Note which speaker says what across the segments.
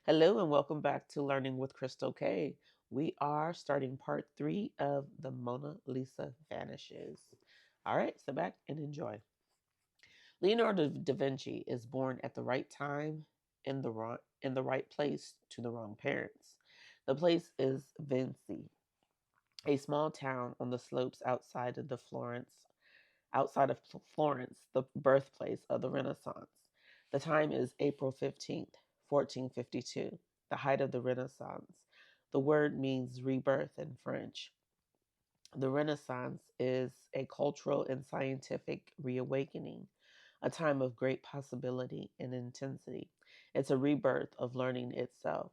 Speaker 1: Hello and welcome back to Learning with Crystal K. We are starting part 3 of the Mona Lisa Vanishes. All right, sit back and enjoy. Leonardo da Vinci is born at the right time in the right place to the wrong parents. The place is Vinci, a small town on the slopes outside of Florence, the birthplace of the Renaissance. The time is April 15th, 1452, the height of the Renaissance. The word means rebirth in French. The Renaissance is a cultural and scientific reawakening, a time of great possibility and intensity. It's a rebirth of learning itself.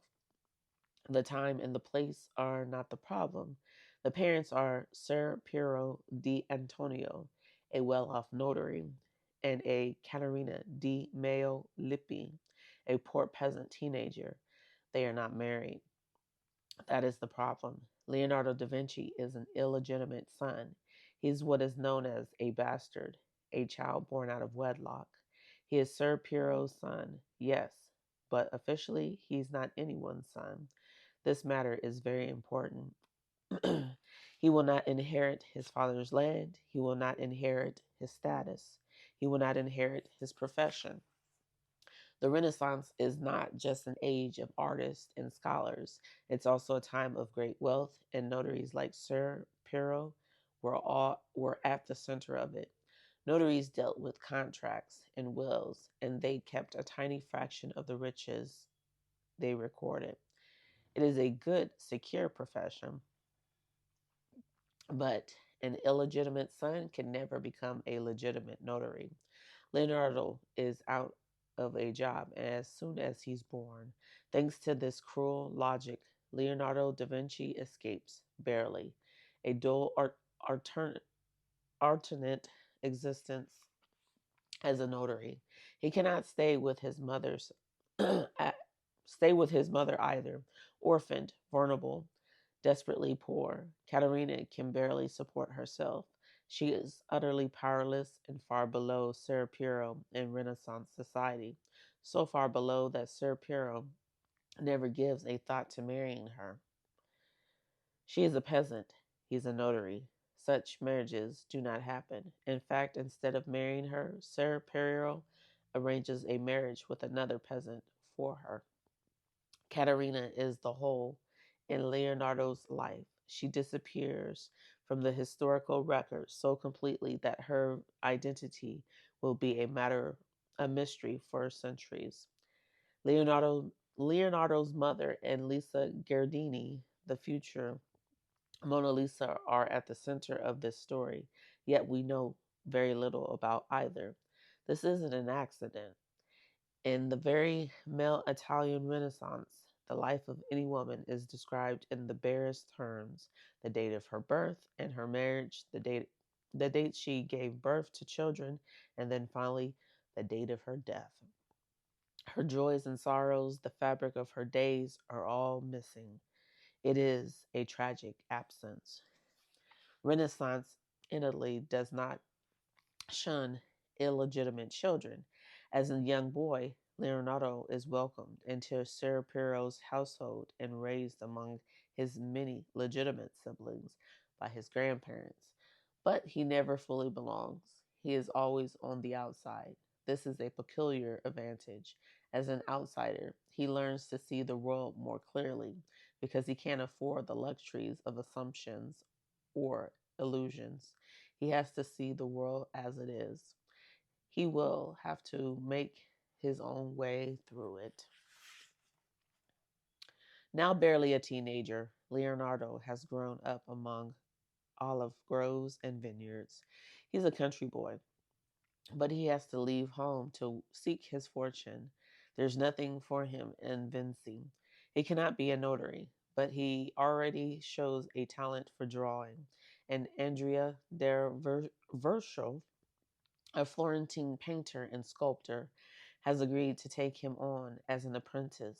Speaker 1: The time and the place are not the problem. The parents are Sir Piero di Antonio, a well off notary, and a Caterina di Maio Lippi, a poor peasant teenager. They are not married. That is the problem. Leonardo da Vinci is an illegitimate son. He's what is known as a bastard, a child born out of wedlock. He is Sir Piero's son, yes, but officially he's not anyone's son. This matter is very important. He will not inherit his father's land. He will not inherit his status. He will not inherit his profession. The Renaissance is not just an age of artists and scholars. It's also a time of great wealth, and notaries like Sir Piero were at the center of it. Notaries dealt with contracts and wills, and they kept a tiny fraction of the riches they recorded. It is a good, secure profession, but an illegitimate son can never become a legitimate notary. Leonardo is out of a job as soon as he's born. Thanks to this cruel logic, Leonardo da Vinci escapes, barely. A dual alternate existence as a notary. He cannot stay with his mother either, orphaned, vulnerable, desperately poor. Caterina can barely support herself. She is utterly powerless and far below Ser Piero in Renaissance society, so far below that Ser Piero never gives a thought to marrying her. She is a peasant, he's a notary. Such marriages do not happen. In fact, instead of marrying her, Ser Piero arranges a marriage with another peasant for her. Caterina is the whole in Leonardo's life. She disappears from the historical record so completely that her identity will be a mystery for centuries. Leonardo's mother and Lisa Gardini, the future Mona Lisa, are at the center of this story, yet we know very little about either. This isn't an accident. In the very male Italian Renaissance, the life of any woman is described in the barest terms: the date of her birth and her marriage, the date she gave birth to children, and then finally the date of her death. Her joys and sorrows, the fabric of her days, are all missing. It is a tragic absence. Renaissance in Italy does not shun illegitimate children. As a young boy, Leonardo is welcomed into Ser Piero's household and raised among his many legitimate siblings by his grandparents. But he never fully belongs. He is always on the outside. This is a peculiar advantage. As an outsider, he learns to see the world more clearly because he can't afford the luxuries of assumptions or illusions. He has to see the world as it is. He will have to make his own way through it. Now barely a teenager, Leonardo has grown up among olive groves and vineyards. He's a country boy, but he has to leave home to seek his fortune. There's nothing for him in Vinci. He cannot be a notary, but he already shows a talent for drawing. And Andrea del Verso, a Florentine painter and sculptor, has agreed to take him on as an apprentice.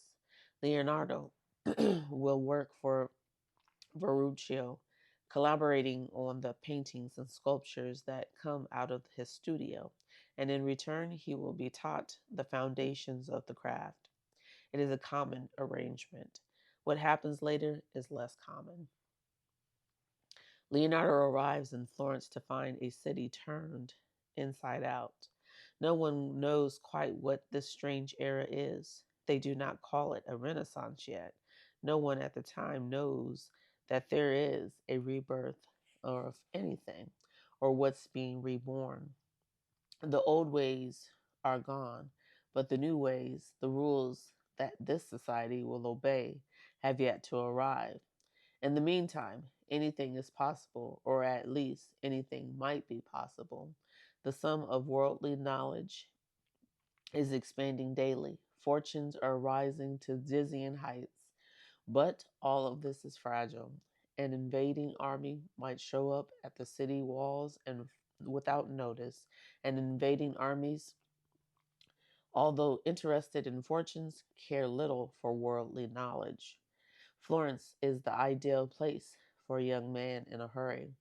Speaker 1: Leonardo will work for Verrocchio, collaborating on the paintings and sculptures that come out of his studio, and in return, he will be taught the foundations of the craft. It is a common arrangement. What happens later is less common. Leonardo arrives in Florence to find a city turned inside out. No one knows quite what this strange era is. They do not call it a Renaissance yet. No one at the time knows that there is a rebirth of anything or what's being reborn. The old ways are gone, but the new ways, the rules that this society will obey, have yet to arrive. In the meantime, anything is possible, or at least anything might be possible. The sum of worldly knowledge is expanding daily. Fortunes are rising to dizzying heights. But all of this is fragile. An invading army might show up at the city walls and without notice. And invading armies, although interested in fortunes, care little for worldly knowledge. Florence is the ideal place for a young man in a hurry.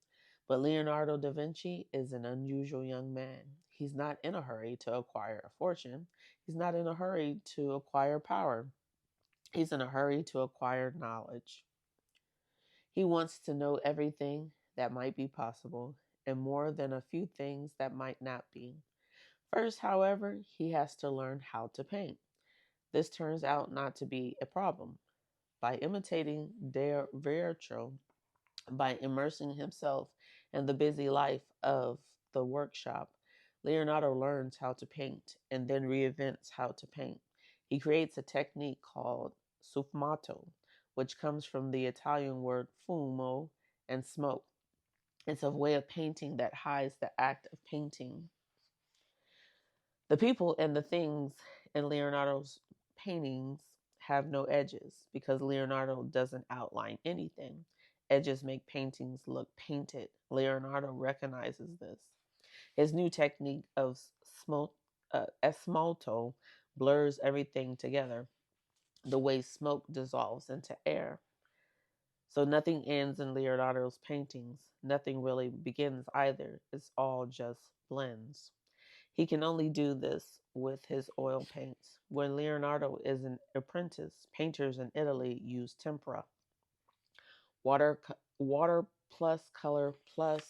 Speaker 1: But Leonardo da Vinci is an unusual young man. He's not in a hurry to acquire a fortune. He's not in a hurry to acquire power. He's in a hurry to acquire knowledge. He wants to know everything that might be possible and more than a few things that might not be. First, however, he has to learn how to paint. This turns out not to be a problem. By imitating their Verrocchio, by immersing himself in the busy life of the workshop, Leonardo learns how to paint and then reinvents how to paint. He creates a technique called sfumato, which comes from the Italian word fumo and smoke. It's a way of painting that hides the act of painting. The people and the things in Leonardo's paintings have no edges because Leonardo doesn't outline anything. Edges make paintings look painted. Leonardo recognizes this. His new technique of smalto blurs everything together, the way smoke dissolves into air. So nothing ends in Leonardo's paintings. Nothing really begins either. It's all just blends. He can only do this with his oil paints. When Leonardo is an apprentice, painters in Italy use tempera, water, water plus color plus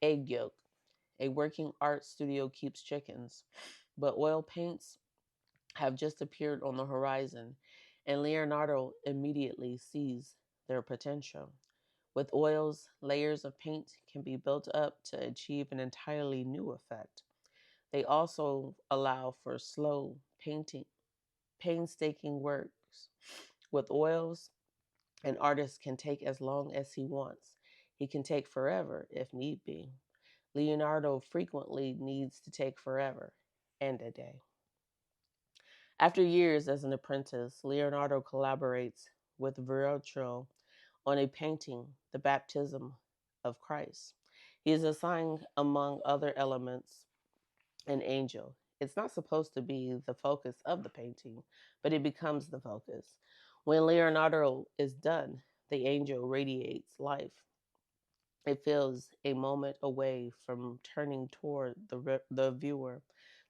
Speaker 1: egg yolk. A working art studio keeps chickens, but oil paints have just appeared on the horizon, and Leonardo immediately sees their potential. With oils, layers of paint can be built up to achieve an entirely new effect. They also allow for slow painting, painstaking works. With oils, an artist can take as long as he wants. He can take forever if need be. Leonardo frequently needs to take forever and a day. After years as an apprentice, Leonardo collaborates with Verrocchio on a painting, The Baptism of Christ. He is assigned, among other elements, an angel. It's not supposed to be the focus of the painting, but it becomes the focus. When Leonardo is done, the angel radiates life. It feels a moment away from turning toward the viewer,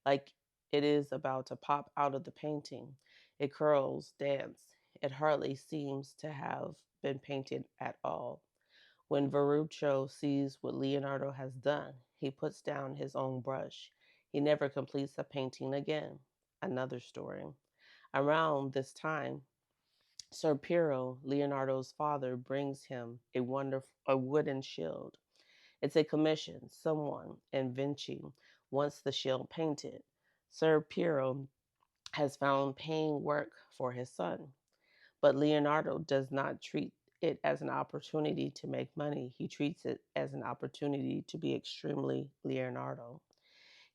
Speaker 1: like it is about to pop out of the painting. It curls, dance. It hardly seems to have been painted at all. When Verrocchio sees what Leonardo has done, he puts down his own brush. He never completes a painting again. Another story. Around this time, Sir Piero, Leonardo's father, brings him a wooden shield. It's a commission. Someone, and Vinci, wants the shield painted. Sir Piero has found paying work for his son. But Leonardo does not treat it as an opportunity to make money. He treats it as an opportunity to be extremely Leonardo.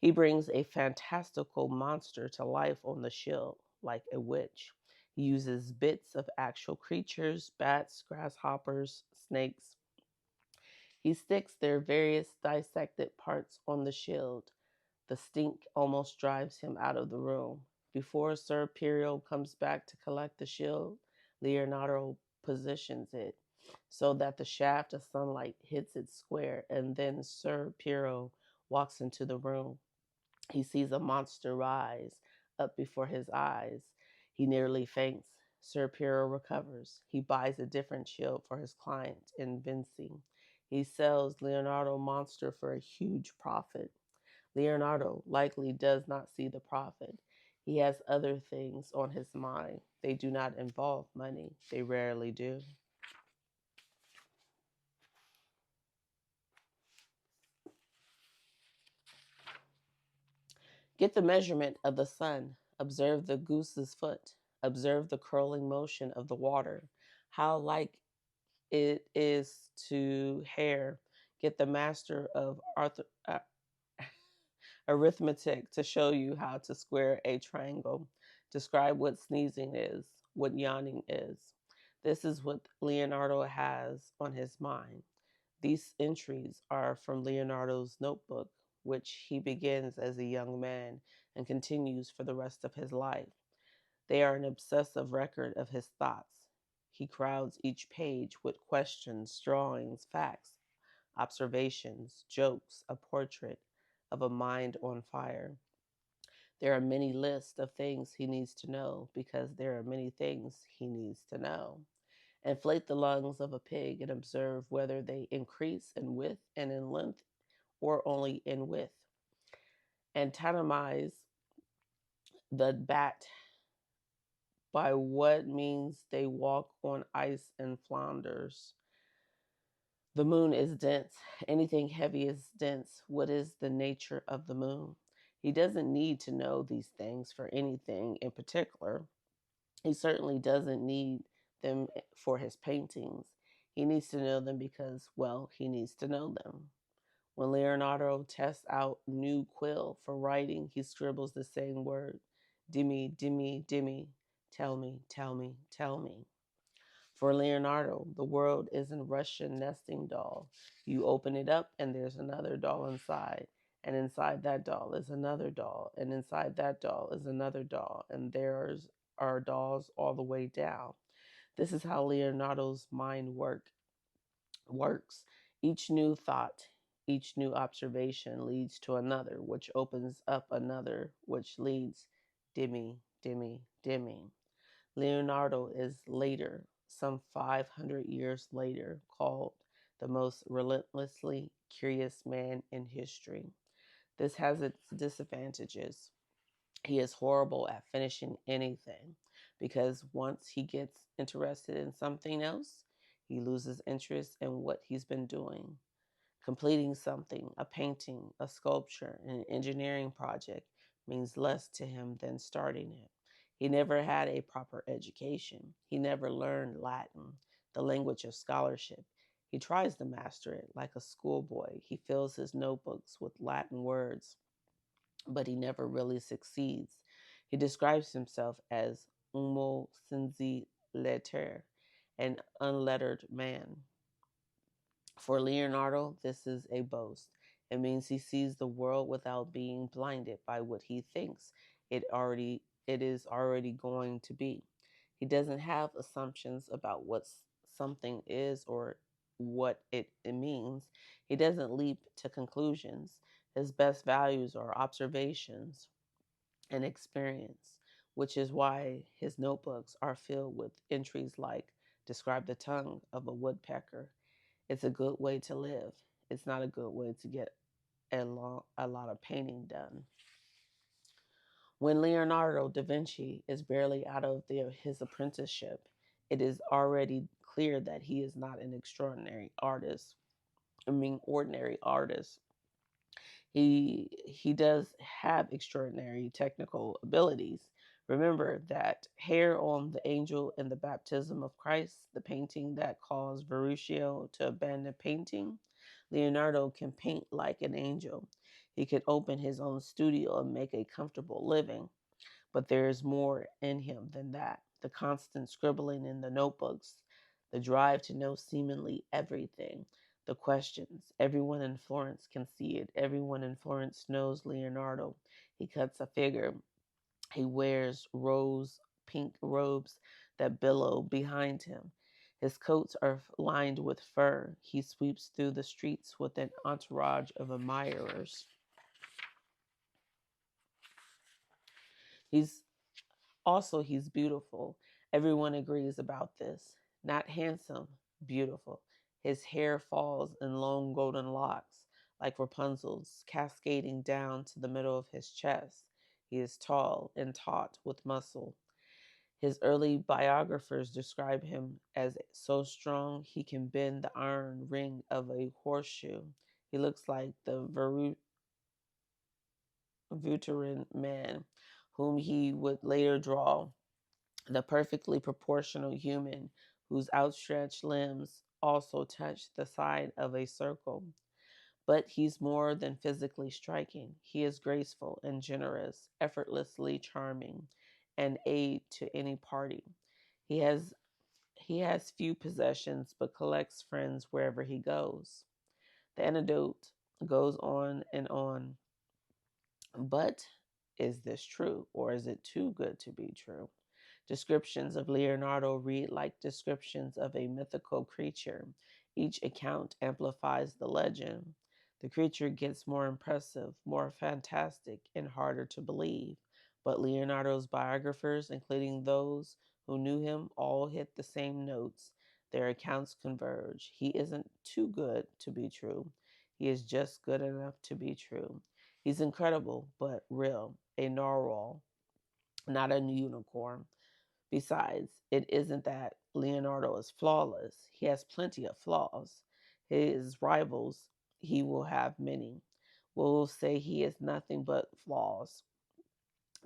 Speaker 1: He brings a fantastical monster to life on the shield, like a witch. He uses bits of actual creatures, bats, grasshoppers, snakes. He sticks their various dissected parts on the shield. The stink almost drives him out of the room. Before Sir Piero comes back to collect the shield, Leonardo positions it so that the shaft of sunlight hits it square, and then Sir Piero walks into the room. He sees a monster rise up before his eyes. He nearly faints. Sir Piero recovers. He buys a different shield for his client in Vinci. He sells Leonardo Monster for a huge profit. Leonardo likely does not see the profit. He has other things on his mind. They do not involve money. They rarely do. Get the measurement of the sun. Observe the goose's foot. Observe the curling motion of the water. How like it is to hair. Get the master of arithmetic to show you how to square a triangle. Describe what sneezing is, what yawning is. This is what Leonardo has on his mind. These entries are from Leonardo's notebook, which he begins as a young man and continues for the rest of his life. They are an obsessive record of his thoughts. He crowds each page with questions, drawings, facts, observations, jokes, a portrait of a mind on fire. There are many lists of things he needs to know because there are many things he needs to know. Inflate the lungs of a pig and observe whether they increase in width and in length or only in width. Antonymize the bat by what means they walk on ice in Flanders. The moon is dense. Anything heavy is dense. What is the nature of the moon? He doesn't need to know these things for anything in particular. He certainly doesn't need them for his paintings. He needs to know them because, well, he needs to know them. When Leonardo tests out new quill for writing, he scribbles the same word. Dimmy, dimmy, dimmy. Tell me, tell me, tell me. For Leonardo, the world is a Russian nesting doll. You open it up and there's another doll inside. And inside that doll is another doll. And inside that doll is another doll. And there's are dolls all the way down. This is how Leonardo's mind works. Each new thought, each new observation leads to another, which opens up another, which leads dimmy, dimmy, dimmy. Leonardo is later, some 500 years later, called the most relentlessly curious man in history. This has its disadvantages. He is horrible at finishing anything because once he gets interested in something else, he loses interest in what he's been doing. Completing something, a painting, a sculpture, an engineering project, means less to him than starting it. He never had a proper education. He never learned Latin, the language of scholarship. He tries to master it like a schoolboy. He fills his notebooks with Latin words, but he never really succeeds. He describes himself as umo senza lettere, an unlettered man. For Leonardo, this is a boast. It means he sees the world without being blinded by what he thinks it is already going to be. He doesn't have assumptions about what something is or what it means. He doesn't leap to conclusions. His best values are observations and experience, which is why his notebooks are filled with entries like describe the tongue of a woodpecker. It's a good way to live. It's not a good way to get a lot of painting done. When Leonardo da Vinci is barely out of his apprenticeship, it is already clear that he is not an extraordinary artist. Ordinary artist. He does have extraordinary technical abilities. Remember that hair on the angel in the baptism of Christ, the painting that caused Verrocchio to abandon painting. Leonardo can paint like an angel. He can open his own studio and make a comfortable living. But there is more in him than that. The constant scribbling in the notebooks, the drive to know seemingly everything, the questions. Everyone in Florence can see it. Everyone in Florence knows Leonardo. He cuts a figure. He wears rose pink robes that billow behind him. His coats are lined with fur. He sweeps through the streets with an entourage of admirers. He's Also, he's beautiful. Everyone agrees about this. Not handsome, beautiful. His hair falls in long golden locks, like Rapunzel's, cascading down to the middle of his chest. He is tall and taut with muscle. His early biographers describe him as so strong he can bend the iron ring of a horseshoe. He looks like the Veteran man whom he would later draw, the perfectly proportional human whose outstretched limbs also touch the side of a circle. But he's more than physically striking. He is graceful and generous, effortlessly charming, an aid to any party. He has he has few possessions but collects friends wherever he goes. The anecdote goes on and on. But is this true, or is it too good to be true? Descriptions of Leonardo read like descriptions of a mythical creature. Each account amplifies the legend. The creature gets more impressive, more fantastic, and harder to believe. But Leonardo's biographers, including those who knew him, all hit the same notes. Their accounts converge. He isn't too good to be true. He is just good enough to be true. He's incredible, but real, a narwhal, not a unicorn. Besides, it isn't that Leonardo is flawless. He has plenty of flaws. His rivals, he will have many, will say he is nothing but flaws.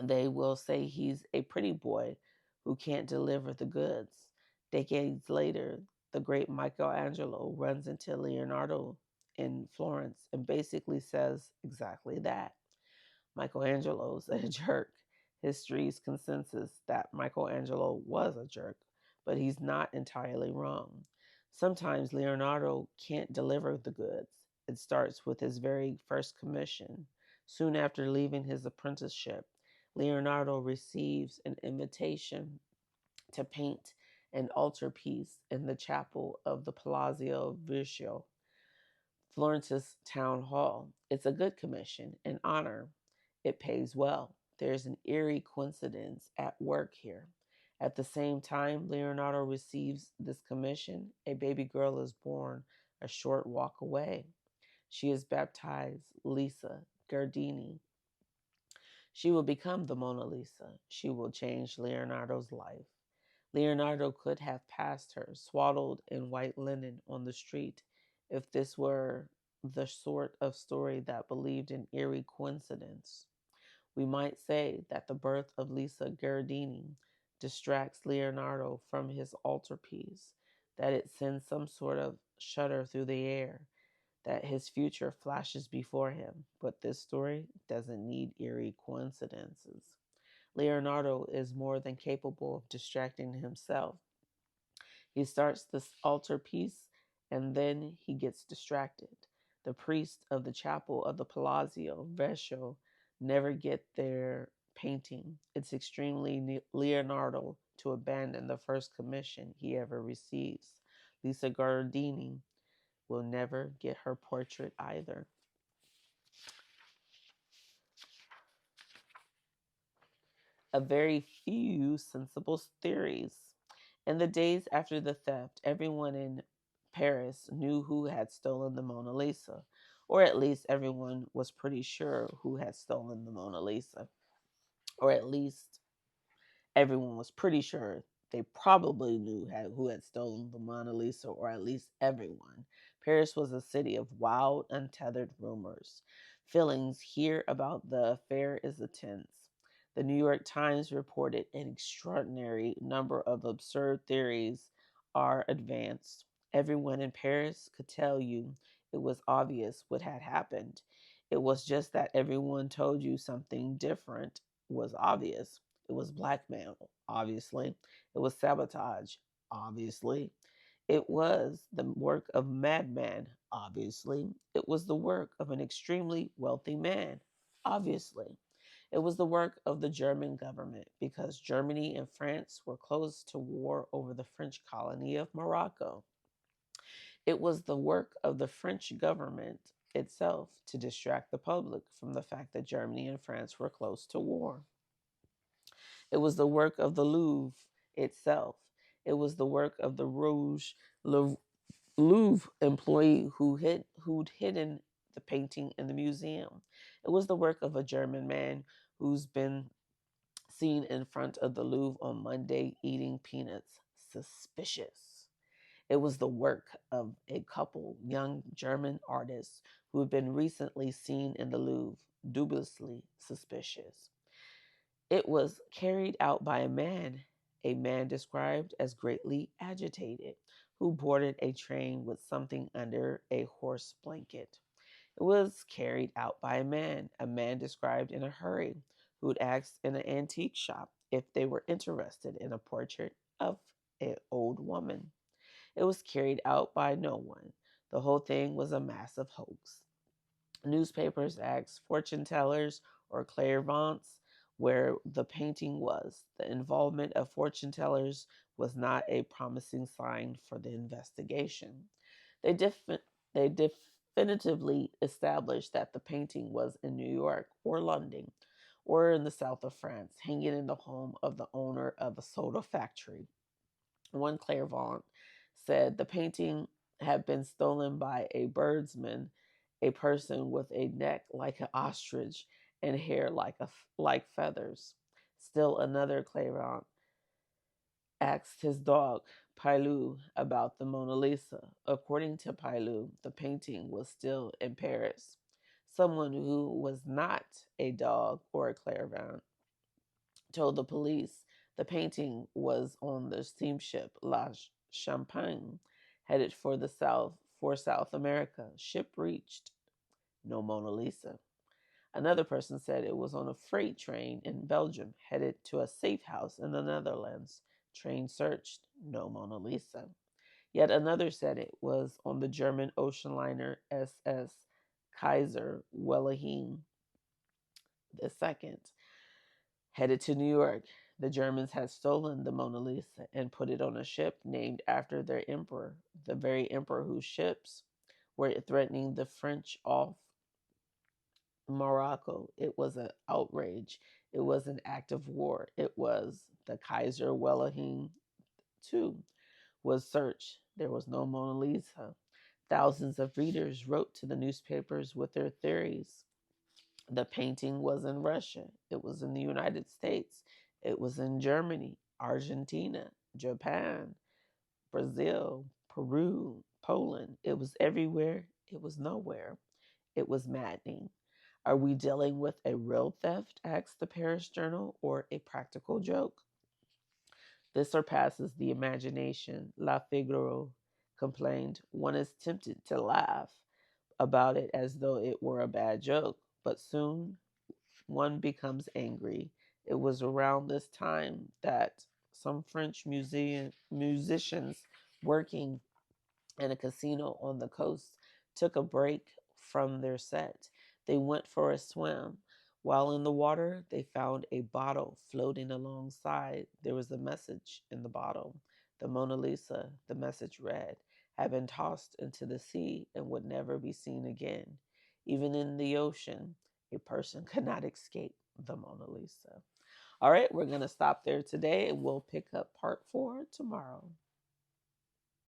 Speaker 1: They will say he's a pretty boy who can't deliver the goods. Decades later, the great Michelangelo runs into Leonardo in Florence and basically says exactly that. Michelangelo's a jerk. History's consensus that Michelangelo was a jerk, but he's not entirely wrong. Sometimes Leonardo can't deliver the goods. It starts with his very first commission. Soon after leaving his apprenticeship, Leonardo receives an invitation to paint an altarpiece in the chapel of the Palazzo Vecchio, Florence's town hall. It's a good commission, an honor. It pays well. There's an eerie coincidence at work here. At the same time Leonardo receives this commission, a baby girl is born a short walk away. She is baptized Lisa Gardini. She will become the Mona Lisa. She will change Leonardo's life. Leonardo could have passed her, swaddled in white linen, on the street, if this were the sort of story that believed in eerie coincidence. We might say that the birth of Lisa Gherardini distracts Leonardo from his altarpiece, that it sends some sort of shudder through the air, that his future flashes before him. But this story doesn't need eerie coincidences. Leonardo is more than capable of distracting himself. He starts this altarpiece and then he gets distracted. The priests of the chapel of the Palazzo Vecchio never get their painting. It's extremely Leonardo to abandon the first commission he ever receives. Lisa Gardini will never get her portrait either. A very few sensible theories. In the days after the theft, everyone in Paris knew who had stolen the Mona Lisa, or at least everyone was pretty sure who had stolen the Mona Lisa, or at least everyone was pretty sure they probably knew who had stolen the Mona Lisa, or at least everyone. Paris was a city of wild, untethered rumors. Feelings here about the affair is intense. The New York Times reported an extraordinary number of absurd theories are advanced. Everyone in Paris could tell you it was obvious what had happened. It was just that everyone told you something different was obvious. It was blackmail, obviously. It was sabotage, obviously. It was the work of madman, obviously. It was the work of an extremely wealthy man, obviously. It was the work of the German government because Germany and France were close to war over the French colony of Morocco. It was the work of the French government itself to distract the public from the fact that Germany and France were close to war. It was the work of the Louvre itself. It was the work of the Louvre employee who'd hidden the painting in the museum. It was the work of a German man who's been seen in front of the Louvre on Monday eating peanuts. Suspicious. It was the work of a couple young German artists who had been recently seen in the Louvre. Dubiously suspicious. It was carried out by a man described as greatly agitated, who boarded a train with something under a horse blanket. It was carried out by a man described in a hurry, who had asked in an antique shop if they were interested in a portrait of an old woman. It was carried out by no one. The whole thing was a massive hoax. Newspapers asked fortune tellers or clairvoyants where the painting was. The involvement of fortune tellers was not a promising sign for the investigation. They, defi- they definitively established that the painting was in New York or London or in the south of France, hanging in the home of the owner of a soda factory. One clairvoyant said the painting had been stolen by a birdsman, a person with a neck like an ostrich and hair like feathers. Still another clairvoyant asked his dog, Pilou, about the Mona Lisa. According to Pilou, the painting was still in Paris. Someone who was not a dog or a clairvoyant told the police the painting was on the steamship La Champagne, headed for South America. Ship reached, no Mona Lisa. Another person said it was on a freight train in Belgium, headed to a safe house in the Netherlands. Train searched, no Mona Lisa. Yet another said it was on the German ocean liner SS Kaiser Wilhelm II, headed to New York. The Germans had stolen the Mona Lisa and put it on a ship named after their emperor, the very emperor whose ships were threatening the French off Morocco. It was an outrage. It was an act of war. It was the Kaiser Wilhelm II was searched. There was no Mona Lisa. Thousands of readers wrote to the newspapers with their theories. The painting was in Russia. It was in the United States. It was in Germany, Argentina, Japan, Brazil, Peru, Poland. It was everywhere. It was nowhere. It was maddening. Are we dealing with a real theft? Asked the Paris Journal, or a practical joke? This surpasses the imagination, La Figaro complained. One is tempted to laugh about it as though it were a bad joke, but soon one becomes angry. It was around this time that some French musicians working in a casino on the coast took a break from their set. They went for a swim. While in the water, they found a bottle floating alongside. There was a message in the bottle. The Mona Lisa, the message read, had been tossed into the sea and would never be seen again. Even in the ocean, a person could not escape the Mona Lisa. All right, we're going to stop there today and we'll pick up part 4 tomorrow.